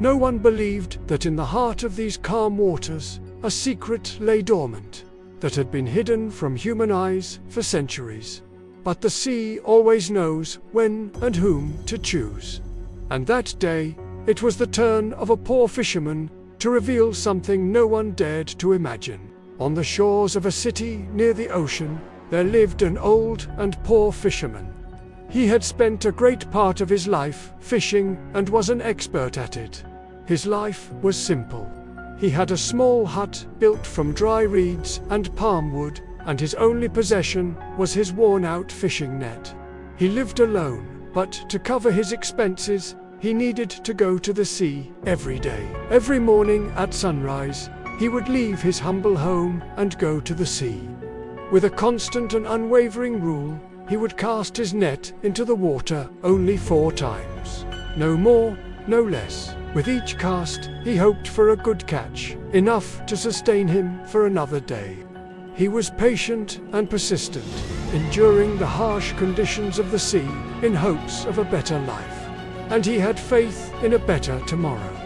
No one believed that in the heart of these calm waters, a secret lay dormant, that had been hidden from human eyes for centuries. But the sea always knows when and whom to choose. And that day, it was the turn of a poor fisherman to reveal something no one dared to imagine. On the shores of a city near the ocean, there lived an old and poor fisherman. He had spent a great part of his life fishing and was an expert at it. His life was simple. He had a small hut built from dry reeds and palm wood, and his only possession was his worn-out fishing net. He lived alone, but to cover his expenses, he needed to go to the sea every day. Every morning at sunrise, he would leave his humble home and go to the sea. With a constant and unwavering rule, he would cast his net into the water only 4 times. No more, no less. With each cast, he hoped for a good catch, enough to sustain him for another day. He was patient and persistent, enduring the harsh conditions of the sea in hopes of a better life. And he had faith in a better tomorrow.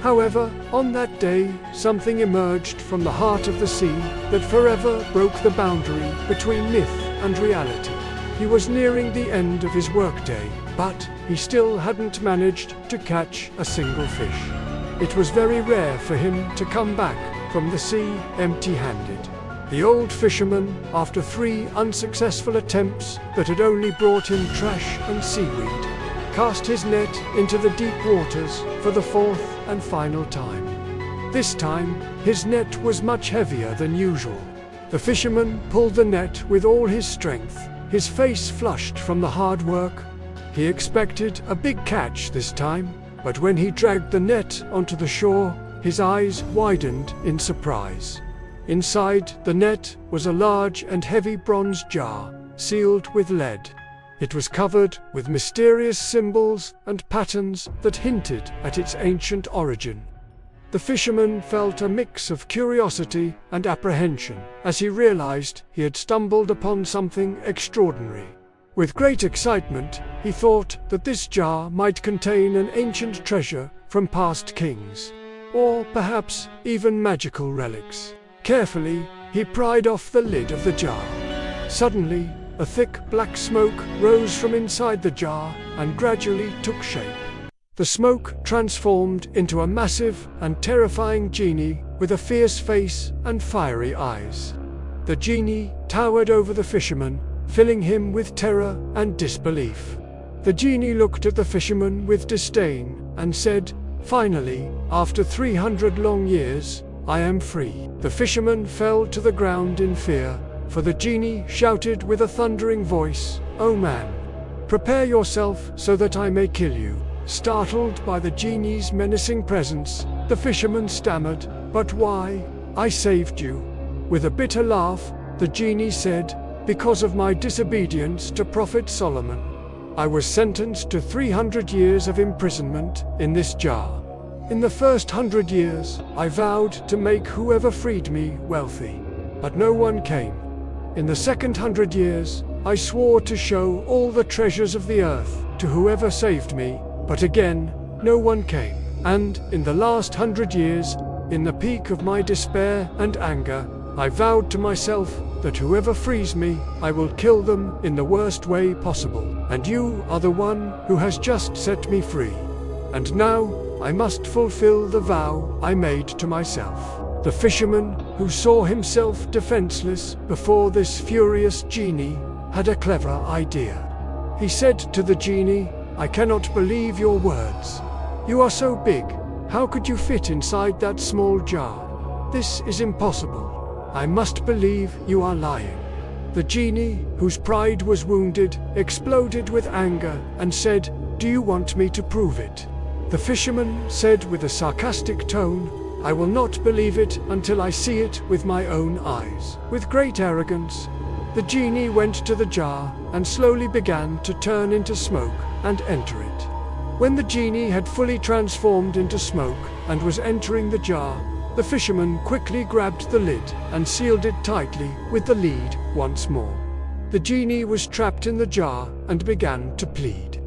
However, on that day, something emerged from the heart of the sea that forever broke the boundary between myth and reality. He was nearing the end of his workday, but he still hadn't managed to catch a single fish. It was very rare for him to come back from the sea empty-handed. The old fisherman, after 3 unsuccessful attempts that had only brought him trash and seaweed, cast his net into the deep waters for the 4th and final time. This time, his net was much heavier than usual. The fisherman pulled the net with all his strength, his face flushed from the hard work. He expected a big catch this time, but when he dragged the net onto the shore, his eyes widened in surprise. Inside the net was a large and heavy bronze jar, sealed with lead. It was covered with mysterious symbols and patterns that hinted at its ancient origin. The fisherman felt a mix of curiosity and apprehension as he realized he had stumbled upon something extraordinary. With great excitement, he thought that this jar might contain an ancient treasure from past kings, or perhaps even magical relics. Carefully, he pried off the lid of the jar. Suddenly, a thick black smoke rose from inside the jar and gradually took shape. The smoke transformed into a massive and terrifying genie with a fierce face and fiery eyes. The genie towered over the fisherman, filling him with terror and disbelief. The genie looked at the fisherman with disdain and said, "Finally, after 300 long years, I am free." The fisherman fell to the ground in fear, for the genie shouted with a thundering voice, "O man, prepare yourself so that I may kill you." Startled by the genie's menacing presence, the fisherman stammered, "But why? I saved you." With a bitter laugh, the genie said, "Because of my disobedience to Prophet Solomon. I was sentenced to 300 years of imprisonment in this jar. In the first 100 years, I vowed to make whoever freed me wealthy, but no one came. In the second 100 years, I swore to show all the treasures of the earth to whoever saved me, but again, no one came. And in the last 100 years, in the peak of my despair and anger, I vowed to myself that whoever frees me, I will kill them in the worst way possible. And you are the one who has just set me free. And now, I must fulfill the vow I made to myself." The fisherman, who saw himself defenseless before this furious genie, had a clever idea. He said to the genie, "I cannot believe your words. You are so big. How could you fit inside that small jar? This is impossible. I must believe you are lying." The genie, whose pride was wounded, exploded with anger and said, "Do you want me to prove it?" The fisherman said with a sarcastic tone, "I will not believe it until I see it with my own eyes." With great arrogance, the genie went to the jar and slowly began to turn into smoke and enter it. When the genie had fully transformed into smoke and was entering the jar, the fisherman quickly grabbed the lid and sealed it tightly with the lead once more. The genie was trapped in the jar and began to plead.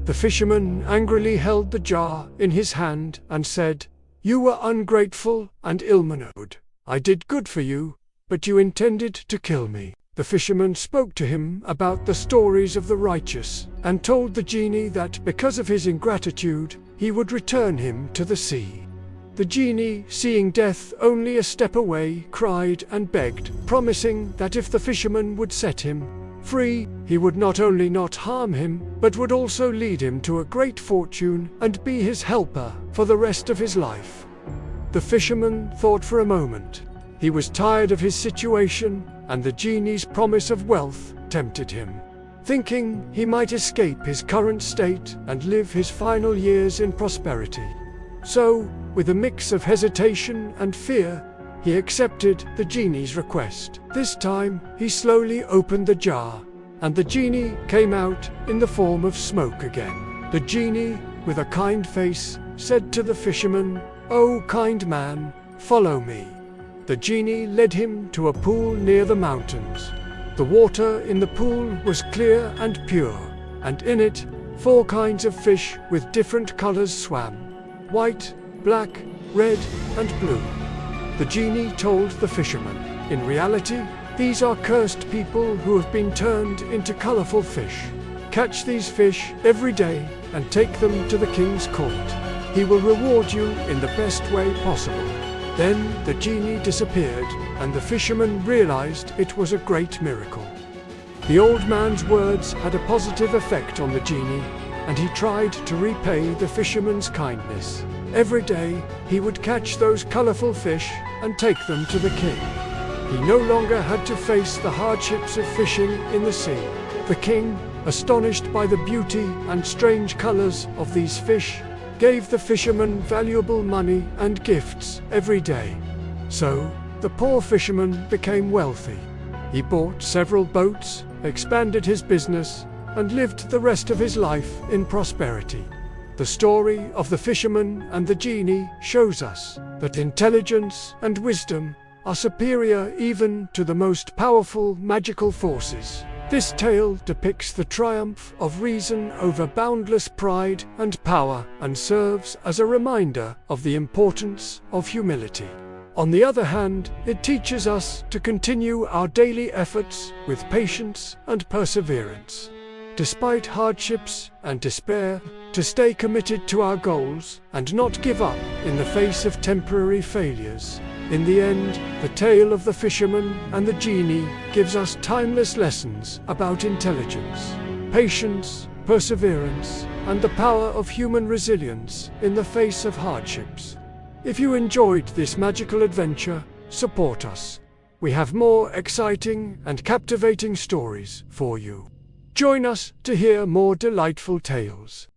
The fisherman angrily held the jar in his hand and said, "You were ungrateful and ill-mannered. I did good for you, but you intended to kill me." The fisherman spoke to him about the stories of the righteous, and told the genie that because of his ingratitude, he would return him to the sea. The genie, seeing death only a step away, cried and begged, promising that if the fisherman would set him free, he would not only not harm him, but would also lead him to a great fortune and be his helper for the rest of his life. The fisherman thought for a moment. He was tired of his situation, and the genie's promise of wealth tempted him. Thinking he might escape his current state and live his final years in prosperity. So, with a mix of hesitation and fear, he accepted the genie's request. This time, he slowly opened the jar, and the genie came out in the form of smoke again. The genie, with a kind face, said to the fisherman, "O kind man, follow me." The genie led him to a pool near the mountains. The water in the pool was clear and pure, and in it 4 kinds of fish with different colors swam: white, black, red, and blue. The genie told the fisherman, "In reality, these are cursed people who have been turned into colorful fish. Catch these fish every day and take them to the king's court. He will reward you in the best way possible." Then the genie disappeared, and the fisherman realized it was a great miracle. The old man's words had a positive effect on the genie, and he tried to repay the fisherman's kindness. Every day, he would catch those colorful fish and take them to the king. He no longer had to face the hardships of fishing in the sea. The king, astonished by the beauty and strange colors of these fish, gave the fisherman valuable money and gifts every day. So, the poor fisherman became wealthy. He bought several boats, expanded his business, and lived the rest of his life in prosperity. The story of the fisherman and the genie shows us that intelligence and wisdom are superior even to the most powerful magical forces. This tale depicts the triumph of reason over boundless pride and power, and serves as a reminder of the importance of humility. On the other hand, it teaches us to continue our daily efforts with patience and perseverance. Despite hardships and despair, to stay committed to our goals and not give up in the face of temporary failures. In the end, the tale of the fisherman and the genie gives us timeless lessons about intelligence, patience, perseverance, and the power of human resilience in the face of hardships. If you enjoyed this magical adventure, support us. We have more exciting and captivating stories for you. Join us to hear more delightful tales.